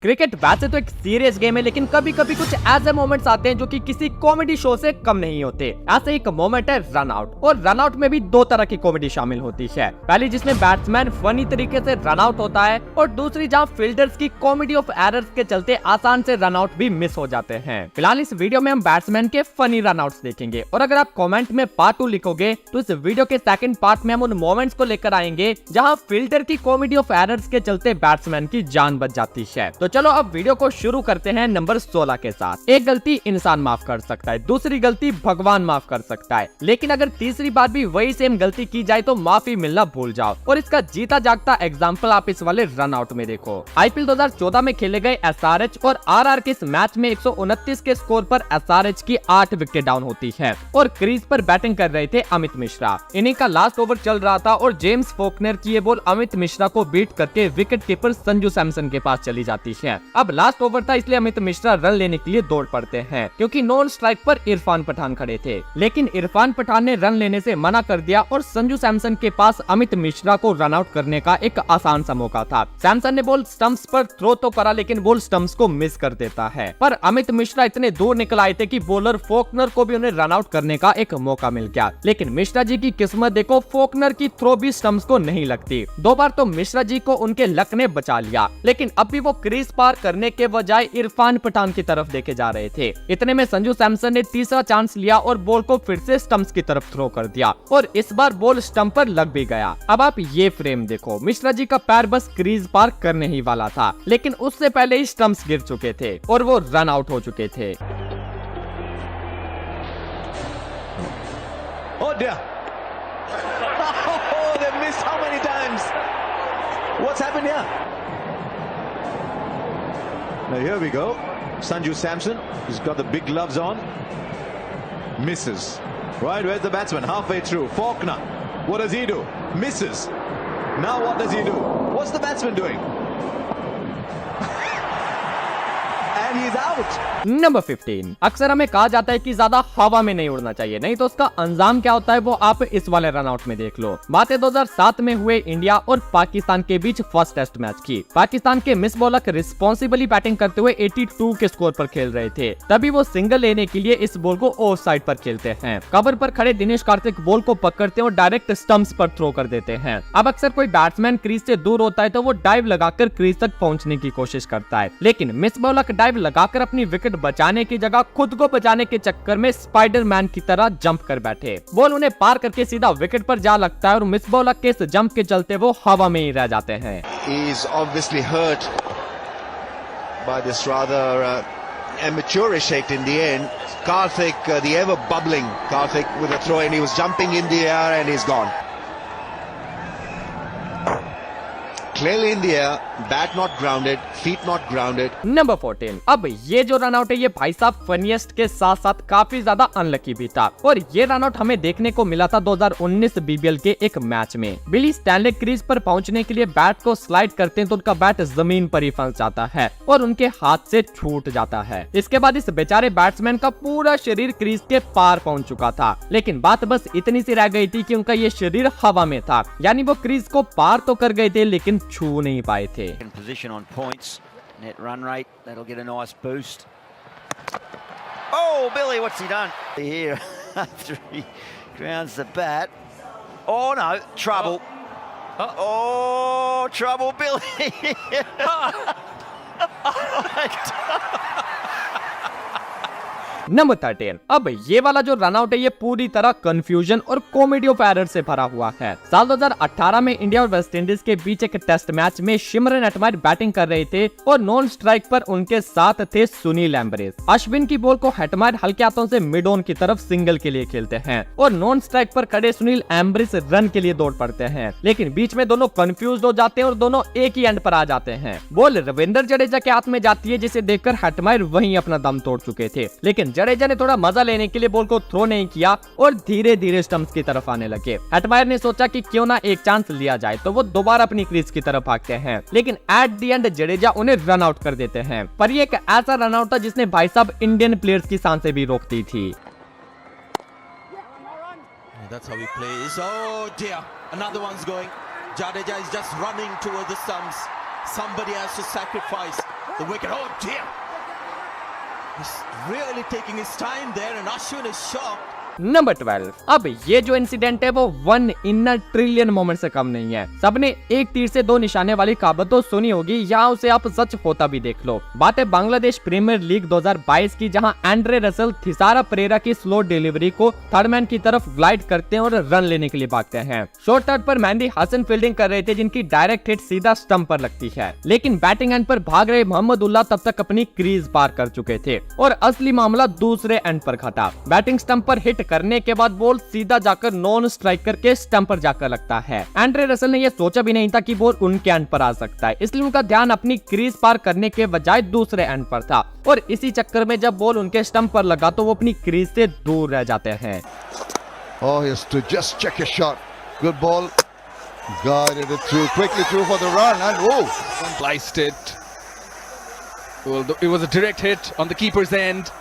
Cricket वैसे तो एक सीरियस गेम है, लेकिन कभी कभी कुछ ऐसे मोमेंट्स आते हैं जो कि किसी कॉमेडी शो से कम नहीं होते। ऐसे एक मोमेंट है रन आउट, और रन आउट में भी दो तरह की कॉमेडी शामिल होती है। पहली जिसमें बैट्समैन फनी तरीके से रन आउट होता है, और दूसरी जहां फील्डर्स की कॉमेडी ऑफ एरर्स के चलते आसान से रन आउट भी मिस हो जाते हैं। फिलहाल इस वीडियो में हम बैट्समैन के फनी रन आउट्स देखेंगे, और अगर आप कॉमेंट में पार्ट 2 लिखोगे तो इस वीडियो के सेकंड पार्ट में हम उन मोमेंट्स को लेकर आएंगे जहां फील्डर की कॉमेडी ऑफ एरर्स के चलते बैट्समैन की जान बच जाती है। तो चलो अब वीडियो को शुरू करते हैं नंबर 16 के साथ। एक गलती इंसान माफ कर सकता है, दूसरी गलती भगवान माफ कर सकता है, लेकिन अगर तीसरी बार भी वही सेम गलती की जाए तो माफी मिलना भूल जाओ। और इसका जीता जागता एग्जांपल आप इस वाले रन आउट में देखो। आईपीएल 2014 में खेले गए एसआरएच और आरआर के इस मैच में 129 के स्कोर पर एसआरएच की 8 विकेट डाउन होती है, और क्रीज पर बैटिंग कर रहे थे अमित मिश्रा। इन्हीं का लास्ट ओवर चल रहा था और जेम्स फोकनर की ये बॉल अमित मिश्रा को बीट करके विकेट कीपर संजू सैमसन के पास चली जाती है। अब लास्ट ओवर था, इसलिए अमित मिश्रा रन लेने के लिए दौड़ पड़ते हैं, क्योंकि नॉन स्ट्राइक पर इरफान पठान खड़े थे। लेकिन इरफान पठान ने रन लेने से मना कर दिया, और संजू सैमसन के पास अमित मिश्रा को रन आउट करने का एक आसान सा मौका था। सैमसन ने बॉल स्टंप्स पर थ्रो तो करा, लेकिन बॉल स्टंप्स को मिस कर देता है। पर अमित मिश्रा इतने दूर निकल आए थे कि बॉलर फोकनर को भी उन्हें रन आउट करने का एक मौका मिल गया। लेकिन मिश्रा जी की किस्मत देखो, फोकनर की थ्रो भी स्टंप्स को नहीं लगती। दो बार तो मिश्रा जी को उनके लक ने बचा लिया, लेकिन अब भी वो क्रीज पार करने के बजाय इरफान पठान की तरफ देखे जा रहे थे। इतने में संजू सैमसन ने तीसरा चांस लिया और बॉल को फिर से स्टंप्स की तरफ थ्रो कर दिया, और इस बार बॉल स्टंप पर लग भी गया। अब आप ये फ्रेम देखो, मिश्रा जी का पैर बस क्रीज पार करने ही वाला था, लेकिन उससे पहले ही स्टंप्स गिर चुके थे और वो रन आउट हो चुके थे। Oh dear. Oh, they've missed how many times? What's happened here? Now here we go. Sanju Samson, he's got the big gloves on. Misses. Right, where's the batsman? Halfway through. Faulkner. What does he do? Misses. Now what does he do? What's the batsman doing? And he's out. Number 15। अक्सर हमें कहा जाता है कि ज्यादा हवा में नहीं उड़ना चाहिए, नहीं तो उसका अंजाम क्या होता है वो आप इस वाले रन आउट में देख लो। बात है 2007 में हुए इंडिया और पाकिस्तान के बीच फर्स्ट टेस्ट मैच की। पाकिस्तान के मिस बॉलर रिस्पॉन्सिबली बैटिंग करते हुए 82 के स्कोर पर खेल रहे थे। तभी वो सिंगल लेने के लिए इस बॉल को ऑफ साइड पर खेलते हैं। कवर पर खड़े दिनेश कार्तिक बॉल को पकड़ते हैं और डायरेक्ट स्टंप्स पर थ्रो कर देते हैं। अब अक्सर कोई बैट्समैन क्रीज से दूर होता है तो वो डाइव लगाकर क्रीज तक पहुंचने की कोशिश करता है, लेकिन मिस बॉलर डाइव लगाकर अपनी विकेट बचाने की जगह खुद को बचाने के चक्कर में स्पाइडरमैन की तरह जंप कर बैठे। बॉल उन्हें पार करके सीधा विकेट पर जा लगता है, और मिस बॉलर के इस जंप के चलते वो हवा में ही रह जाते हैं। He is obviously hurt by this rather amateurish act in the end. Karthik, the ever bubbling Karthik with a throw, and he was jumping in the air and he's gone. Clearly in the air, bat not grounded, feet not grounded. Number 14। अब ये जो run out है ये भाई साहब funniest के साथ साथ काफी ज्यादा अनलकी भी था, और ये रन आउट हमें देखने को मिला था 2019 बीबीएल के एक मैच में। बिली स्टैनले क्रीज पर पहुंचने के लिए बैट को स्लाइड करते हैं तो उनका बैट जमीन पर ही फंस जाता है और उनके हाथ से छूट जाता है। इसके बाद इस बेचारे बैट्समैन का पूरा शरीर क्रीज के पार पहुंच चुका था, लेकिन बात बस इतनी सी रह गई थी कि उनका ये शरीर हवा में था, यानी वो क्रीज को पार तो कर गए थे लेकिन छू नहीं पाए थे। Position on points, net run rate, that'll get a nice boost. Oh, Billy, what's he done here after he grounds the bat? Oh no, trouble. Oh, trouble, Billy. Number 13। अब ये वाला जो रन आउट है ये पूरी तरह confusion और comedy of error से भरा हुआ है। साल 2018 में इंडिया और वेस्ट इंडीज के बीच एक टेस्ट मैच में शिमरन हेटमायर बैटिंग कर रहे थे, और नॉन स्ट्राइक पर उनके साथ थे सुनील एम्ब्रेस। अश्विन की बॉल को हेटमायर हल्के हाथों से मिड ऑन की तरफ सिंगल के लिए खेलते हैं, और नॉन स्ट्राइक पर खड़े सुनील एम्ब्रेस रन के लिए दौड़ पड़ते हैं, लेकिन बीच में दोनों कंफ्यूज हो जाते हैं और दोनों एक ही एंड पर आ जाते हैं। बॉल रविंद्र जडेजा के हाथ में जाती है, जिसे देखकर हेटमायर वहीं अपना दम तोड़ चुके थे, लेकिन जडेजा ने थोड़ा मजा लेने के लिए बॉल को थ्रो नहीं किया और धीरे धीरे स्टंप्स की तरफ आने लगे। हेटमायर ने सोचा कि क्यों ना एक चांस लिया जाए, तो वो दोबारा अपनी क्रीज की तरफ भागते हैं, लेकिन एट द एंड जडेजा उन्हें रन आउट कर देते हैं। पर ये एक ऐसा रन आउट था जिसने भाई साहब इंडियन प्लेयर्स की सांसें भी रोक दी थी। That's how he plays. Oh dear, another one's going. Jadeja is just running towards the stumps. Somebody has to sacrifice. the wicket. Oh dear. He's really taking his time there, and Ashwin is shocked. Number 12। अब ये जो incident है वो 1 इन a trillion moment से कम नहीं है। सबने एक तीर से 2 निशाने वाली कहावत तो सुनी होगी, यहाँ उसे आप सच होता भी देख लो। बात है बांग्लादेश प्रीमियर लीग 2022 की, जहाँ एंड्रे रसल थिसारा परेरा की स्लो डिलीवरी को थर्डमैन की तरफ ग्लाइड करते हैं और रन लेने के लिए भागते हैं। शॉर्ट थर्ड पर मेहंदी हसन फील्डिंग कर रहे थे, जिनकी डायरेक्ट हिट सीधा स्टंप पर लगती है, लेकिन बैटिंग एंड पर भाग रहे मोहम्मदुल्लाह तब तक अपनी क्रीज पार कर चुके थे और असली मामला दूसरे एंड पर घटा। बैटिंग स्टंप पर हिट करने के बाद बॉल सीधा जाकर नॉन स्ट्राइकर के स्टंप पर जाकर लगता है। एंड्रे रसल ने यह सोचा भी नहीं था कि बॉल उनके एंड पर आ सकता है, इसलिए उनका ध्यान अपनी क्रीज पार करने के बजाय दूसरे एंड पर था और इसी चक्कर में जब बॉल उनके स्टंप पर लगा तो वो अपनी क्रीज से दूर रह जाते हैं। Oh, he has to just check his shot. Good ball. Guided it through, quickly through for the run, and Sliced it. Well, it was a direct hit on the keeper's end,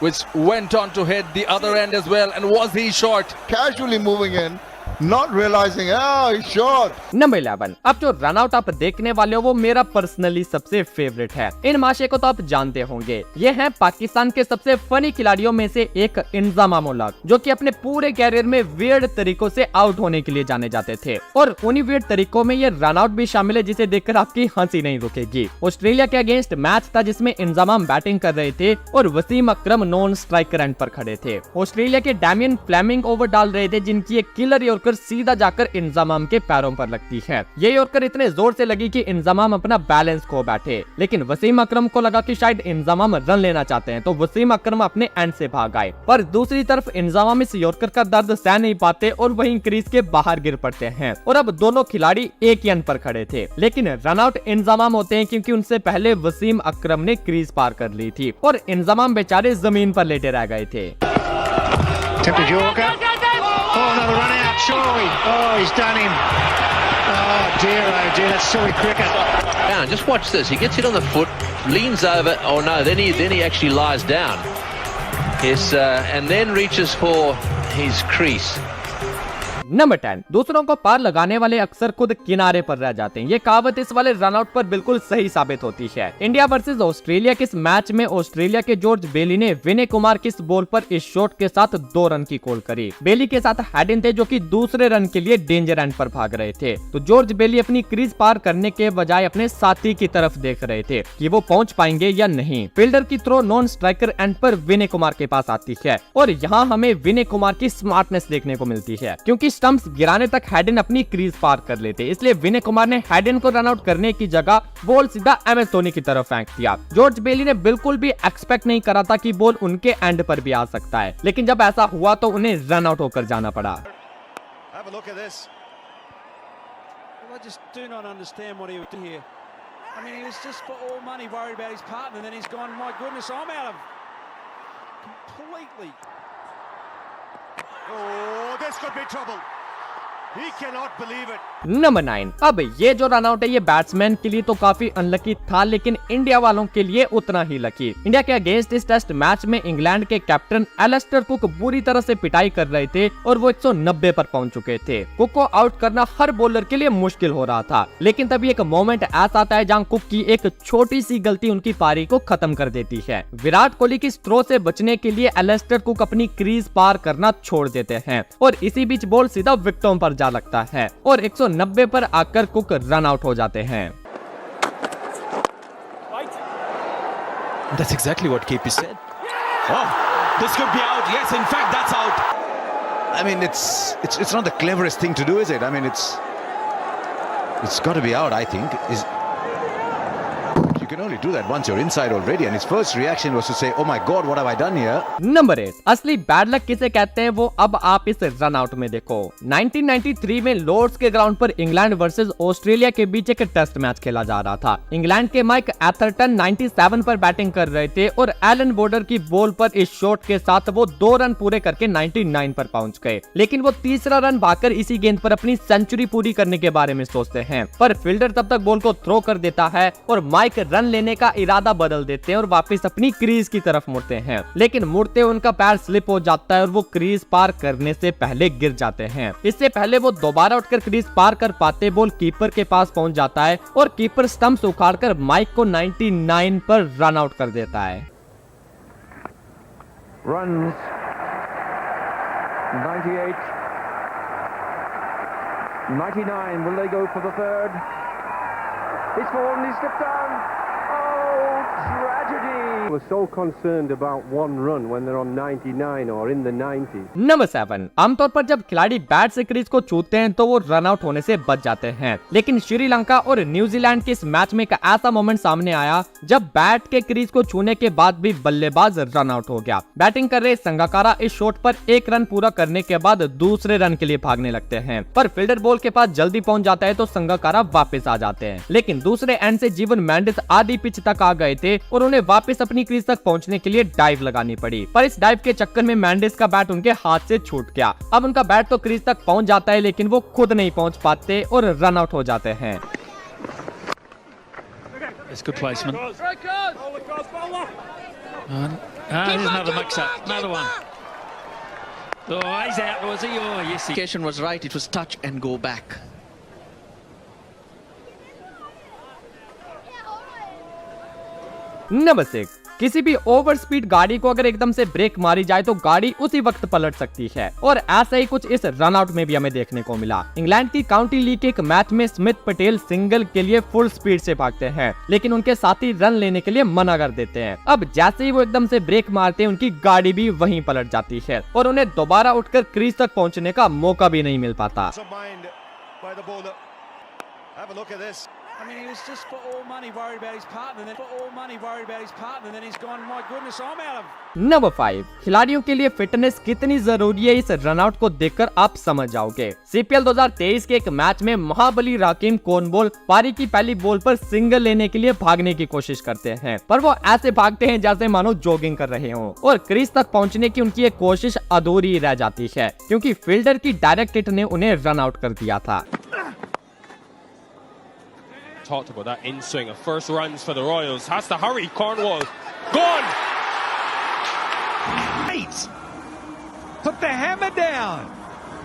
which went on to hit the other end as well. And was he short? casually moving in, not realizing, he's short. Number 11। अब जो run out आप देखने वाले हो वो मेरा personally सबसे favourite है। इन माशे को तो आप जानते होंगे, ये है पाकिस्तान के सबसे फनी खिलाड़ियों में से एक इंजामाम उल हक, जो कि अपने पूरे कैरियर में वियर्ड तरीकों से आउट होने के लिए जाने जाते थे और उन्हीं वियर्ड तरीकों में ये रन आउट भी शामिल है, जिसे देखकर आपकी हंसी नहीं रुकेगी। ऑस्ट्रेलिया के अगेंस्ट मैच था जिसमें इंजामाम बैटिंग कर रहे थे और वसीम अकरम नॉन स्ट्राइकर एंड पर खड़े थे। ऑस्ट्रेलिया के डैमियन फ्लेमिंग ओवर डाल रहे थे, जिनकी एक किलर यॉर्कर सीधा जाकर इंजामाम के पैरों पर लगती है। ये यॉर्कर इतने जोर से लगी कि इंजामाम अपना बैलेंस खो बैठे, लेकिन वसीम अकरम को लगा कि शायद इंजामाम रन लेना चाहते हैं, तो वसीम अकरम अपने एंड से भाग आए। पर दूसरी तरफ इंजामाम इस यॉर्कर का दर्द सह नहीं पाते और वहीं क्रीज के बाहर गिर पड़ते हैं और अब दोनों खिलाड़ी एक ही एंड पर खड़े थे, लेकिन रन आउट इंजामाम होते हैं क्योंकि उनसे पहले वसीम अकरम ने क्रीज पार कर ली थी और इंजामाम बेचारे जमीन पर लेटे रह गए थे। Oh, another run out, surely. Oh, he's done him. Oh dear, that's silly cricket. Down, just watch this. He gets hit on the foot, leans over. Oh no, then he actually lies down. Yes, and then reaches for his crease. Number 10। दूसरों को पार लगाने वाले अक्सर खुद किनारे पर रह जाते हैं। ये कहावत इस वाले रन आउट पर बिल्कुल सही साबित होती है। इंडिया वर्सेस ऑस्ट्रेलिया के इस मैच में ऑस्ट्रेलिया के जॉर्ज बेली ने विनय कुमार की इस बॉल पर इस शॉट के साथ 2 रन की कॉल करी। बेली के साथ हेडिन थे, जो कि दूसरे रन के लिए डेंजर एंड पर भाग रहे थे, तो जॉर्ज बेली अपनी क्रीज पार करने के बजाय अपने साथी की तरफ देख रहे थे कि वो पहुंच पाएंगे या नहीं। फील्डर की थ्रो नॉन स्ट्राइकर एंड पर विनय कुमार के पास आती है और यहाँ हमें विनय कुमार की स्मार्टनेस देखने को मिलती है, क्योंकि स्टंप्स गिराने तक हेडन अपनी क्रीज पार कर लेते, इसलिए विनय कुमार ने हेडन को रन आउट करने की जगह बॉल सीधा एमएस धोनी की तरफ फेंक दिया। जॉर्ज बेली ने बिल्कुल भी एक्सपेक्ट नहीं करा था कि बॉल उनके एंड पर भी आ सकता है, लेकिन जब ऐसा हुआ तो उन्हें रन आउट होकर जाना पड़ा। Have a look at this. Well, I just do not understand what he would do here. I mean, he was just for all money worried about his partner, and then he's gone, my goodness, I'm out of completely. Oh, this could be trouble. He cannot believe it. Number 9। अब ये जो run out है ये batsman के लिए तो काफी unlucky था, लेकिन इंडिया वालों के लिए उतना ही लकी। इंडिया के अगेंस्ट इस टेस्ट मैच में इंग्लैंड के कैप्टन एलिस्टर कुक बुरी तरह से पिटाई कर रहे थे और वो 190 पर पहुंच चुके थे। कुक को आउट करना हर बॉलर के लिए मुश्किल हो रहा था, लेकिन तभी एक मोमेंट ऐसा आता है जहां कुक की एक छोटी सी गलती उनकी पारी को खत्म कर देती है। विराट कोहली की थ्रो से बचने के लिए एलिस्टर कुक अपनी क्रीज पार करना छोड़ देते हैं और इसी बीच बॉल सीधा विकेटों पर लगता है और 190 पर आकर कुक रन आउट हो जाते हैं। That's exactly what KP said. Oh, this could be out. Yes, in fact, that's out. I mean, it's not the cleverest thing to do, is it? I mean, it's got to be out, I think. You can only do that once you're inside already, and his first reaction was to say, "Oh my God, what have I done here?" Number 8। असली bad luck किसे कहते हैं वो अब आप इस run out में देखो। 1993 में लॉर्ड्स के ग्राउंड पर इंग्लैंड वर्सेस ऑस्ट्रेलिया के बीच एक टेस्ट मैच खेला जा रहा था। इंग्लैंड के माइक एथरटन 97 पर बैटिंग कर रहे थे और एलन बॉर्डर की बॉल पर इस शॉट के साथ वो 2 रन पूरे करके 99 पर पहुंच गए, लेकिन वो तीसरा रन भागकर इसी गेंद पर अपनी सेंचुरी पूरी करने के बारे में सोचते हैं, पर फील्डर तब तक बॉल को थ्रो कर देता है और माइक रन लेने का इरादा बदल देते हैं और वापस अपनी क्रीज की तरफ मुड़ते हैं, लेकिन मुड़ते उनका पैर स्लिप हो जाता है और वो क्रीज पार करने से पहले गिर जाते हैं। इससे पहले वो दोबारा उठकर क्रीज पार कर पाते, बॉल कीपर के पास पहुंच जाता है और कीपर स्टंप्स उखाड़कर माइक को 99 पर रन आउट कर देता है। Runs 98, 99. Will they go for the third? He's fallen. He's slipped down. Oh, tragedy! We're so concerned about one run when they're on 99 or in the 90s. Number 7, आमतौर पर जब खिलाड़ी bat से crease को छूते हैं तो वो रन आउट होने से बच जाते हैं, लेकिन श्रीलंका और न्यूजीलैंड के इस मैच में एक ऐसा मोमेंट सामने आया जब बैट के क्रीज को छूने के बाद भी बल्लेबाज रन आउट हो गया। बैटिंग कर रहे संगाकारा इस शॉट पर एक रन पूरा करने के बाद दूसरे रन के लिए भागने लगते हैं, पर फील्डर बॉल के पास जल्दी पहुंच जाता है तो संगाकारा वापस आ जाते हैं, लेकिन दूसरे एंड से जीवन मेंडिस आधी पिच तक आ गए थे और उन्हें वापस अपनी क्रीज तक पहुंचने के लिए डाइव लगानी पड़ी, पर इस डाइव के चक्कर में मेंडिस का बैट उनके हाथ से छूट गया। अब उनका बैट तो क्रीज तक पहुंच जाता है लेकिन वो खुद नहीं पहुंच पाते और रन आउट हो जाते हैं। It's good placement. Here's another mix-up, another one. Oh, he's out, was he? Oh, yes. Indication was right. It was touch and go back. Number 6, किसी भी ओवर स्पीड गाड़ी को अगर एकदम से ब्रेक मारी जाए तो गाड़ी उसी वक्त पलट सकती है, और ऐसा ही कुछ इस रन आउट में भी हमें देखने को मिला। इंग्लैंड की काउंटी लीग के एक मैच में स्मिथ पटेल सिंगल के लिए फुल स्पीड से भागते हैं, लेकिन उनके साथी रन लेने के लिए मना कर देते हैं। अब जैसे ही वो एकदम से ब्रेक मारते हैं उनकी गाड़ी भी वहीं पलट जाती है और उन्हें दोबारा उठकर क्रीज तक पहुंचने का मौका भी नहीं मिल पाता। I mean, he was just for all money worried about his partner, and then he's gone, my goodness, I'm out of. Number 5, खिलाड़ियों के लिए फिटनेस कितनी जरूरी है इस रनआउट को देखकर आप समझ जाओगे। सीपीएल 2023 के एक मैच में महाबली राकीम कॉर्नवॉल पारी की पहली बॉल पर सिंगल लेने के लिए भागने की कोशिश करते हैं, पर वो ऐसे भागते हैं जैसे मानो जॉगिंग कर रहे हों और क्रीज तक पहुंचने की उनकी ये कोशिश अधूरी रह जाती है क्योंकि फील्डर की डायरेक्ट हिट ने उन्हें रन आउट कर दिया था। Talked about that in swing of first runs for the Royals. Has to hurry. Cornwall gone. Eight. Put the hammer down.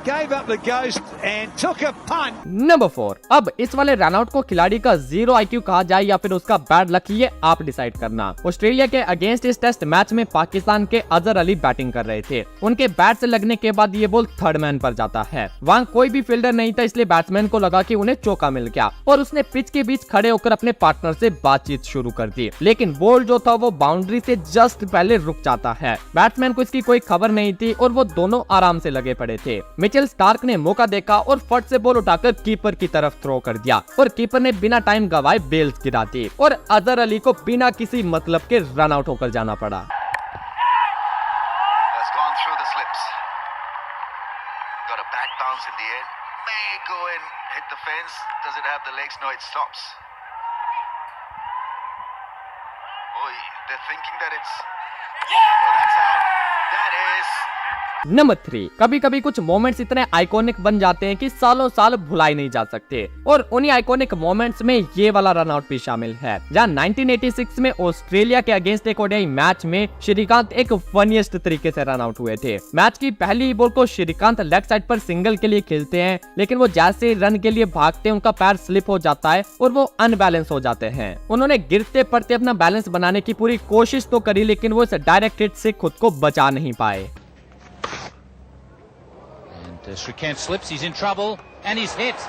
Gave up the ghost and took a punt. Number 4, अब इस वाले runout को खिलाड़ी का 0 IQ कहा जाए या फिर उसका बैड लक, ये आप डिसाइड करना। ऑस्ट्रेलिया के अगेंस्ट इस टेस्ट मैच में पाकिस्तान के अजहर अली बैटिंग कर रहे थे। उनके बैट से लगने के बाद ये बॉल थर्ड मैन पर जाता है। वहाँ कोई भी फील्डर नहीं था, इसलिए बैट्समैन को लगा कि उन्हें चौका मिल गया और उसने पिच के बीच खड़े होकर अपने पार्टनर से बातचीत शुरू कर दी, लेकिन बॉल जो था वो बाउंड्री से जस्ट पहले रुक जाता है। बैट्समैन को इसकी कोई खबर नहीं थी और वो दोनों आराम से लगे पड़े थे। मिचेल स्टार्क ने मौका देखा और फट से बॉल उठाकर कीपर की तरफ थ्रो कर दिया और कीपर ने बिना टाइम गवाए बेल्स गिरा दी और अजहर अली को बिना किसी मतलब के रन आउट होकर जाना पड़ा। नंबर 3, कभी कभी कुछ मोमेंट्स इतने आइकॉनिक बन जाते हैं कि सालों साल भुलाए नहीं जा सकते और उन्हीं आइकॉनिक मोमेंट्स में ये वाला रन आउट भी शामिल है, जहां 1986 में ऑस्ट्रेलिया के अगेंस्ट एक ओडीआई मैच में श्रीकांत एक फनीएस्ट तरीके से रन आउट हुए थे। मैच की पहली बॉल को श्रीकांत लेग साइड पर सिंगल के लिए खेलते हैं, लेकिन वो जैसे रन के लिए भागते हैं उनका पैर स्लिप हो जाता है और वो अनबैलेंस हो जाते हैं। उन्होंने गिरते पड़ते अपना बैलेंस बनाने की पूरी कोशिश तो करी, लेकिन वो इस डायरेक्ट हिट से खुद को बचा नहीं पाए। Shrikant slips, he's in trouble, and he's hit.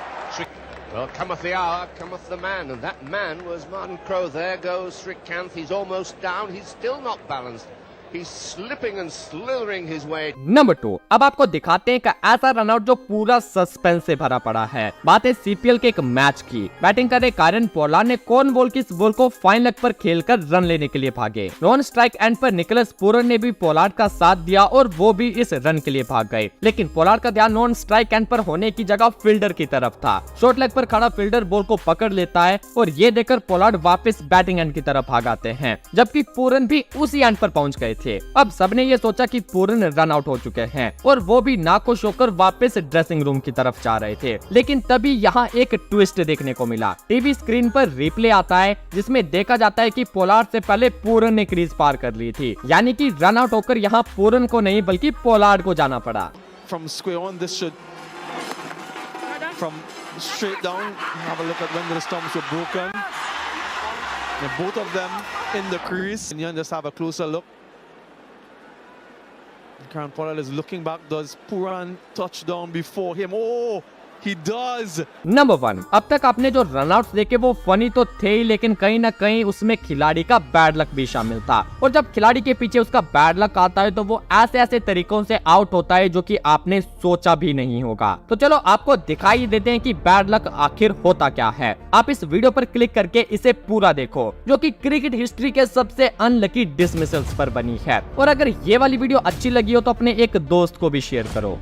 Well, cometh the hour, cometh the man, and that man was Martin Crowe. There goes Shrikant, he's almost down, he's still not balanced. He's slipping and slithering his way. Number 2, अब आपको दिखाते हैं कि ऐसा runout जो पूरा suspense से भरा पड़ा है। बात है सीपीएल के एक मैच की। बैटिंग कर रहे कायरन पोलार्ड ने कॉर्नवॉल की इस बॉल को फाइन लेग पर खेलकर रन लेने के लिए भागे। नॉन स्ट्राइक एंड पर निकोलस पूरन ने भी पोलार्ड का साथ दिया और वो भी इस रन के लिए भाग गए, लेकिन पोलार्ड का ध्यान नॉन स्ट्राइक एंड पर होने की जगह फील्डर की तरफ था। शॉर्ट लेग पर खड़ा फील्डर बॉल को पकड़ लेता है और ये देखकर पोलार्ड वापस बैटिंग एंड की तरफ भाग आते हैं, जबकि पूरन भी उसी एंड पर पहुंच गए थे। थे। अब सबने ये सोचा कि पूरन रन आउट हो चुके हैं और वो भी नाखुश होकर वापस ड्रेसिंग रूम की तरफ जा रहे थे। लेकिन तभी यहाँ एक ट्विस्ट देखने को मिला। टीवी स्क्रीन पर रिप्ले आता है जिसमें देखा जाता है कि पोलार्ड से पहले पूरन ने क्रीज पार कर ली थी, यानी कि रन आउट होकर यहाँ पूरन को नहीं बल्कि पोलार्ड को जाना पड़ा। From square one, this should from straight down. Have a look at when the stumps were broken. And both of them in the crease. And you just have a closer look. Kieron Pollard is looking back. Does Pooran touch down before him? Oh, he does. Number 1, अब तक आपने जो run-outs देखे वो funny तो थे ही, लेकिन कहीं ना कहीं उसमें खिलाड़ी का बैड लक भी शामिल था। और जब खिलाड़ी के पीछे उसका बैड लक आता है तो वो ऐसे ऐसे तरीकों से आउट होता है जो कि आपने सोचा भी नहीं होगा। तो चलो आपको दिखाई देते हैं कि बैड लक आखिर होता क्या है। आप इस वीडियो पर क्लिक करके इसे पूरा देखो, जो कि क्रिकेट हिस्ट्री के सबसे अनलकी डिसमिसल्स पर बनी है। और अगर ये वाली वीडियो अच्छी लगी हो तो अपने एक दोस्त को भी शेयर करो।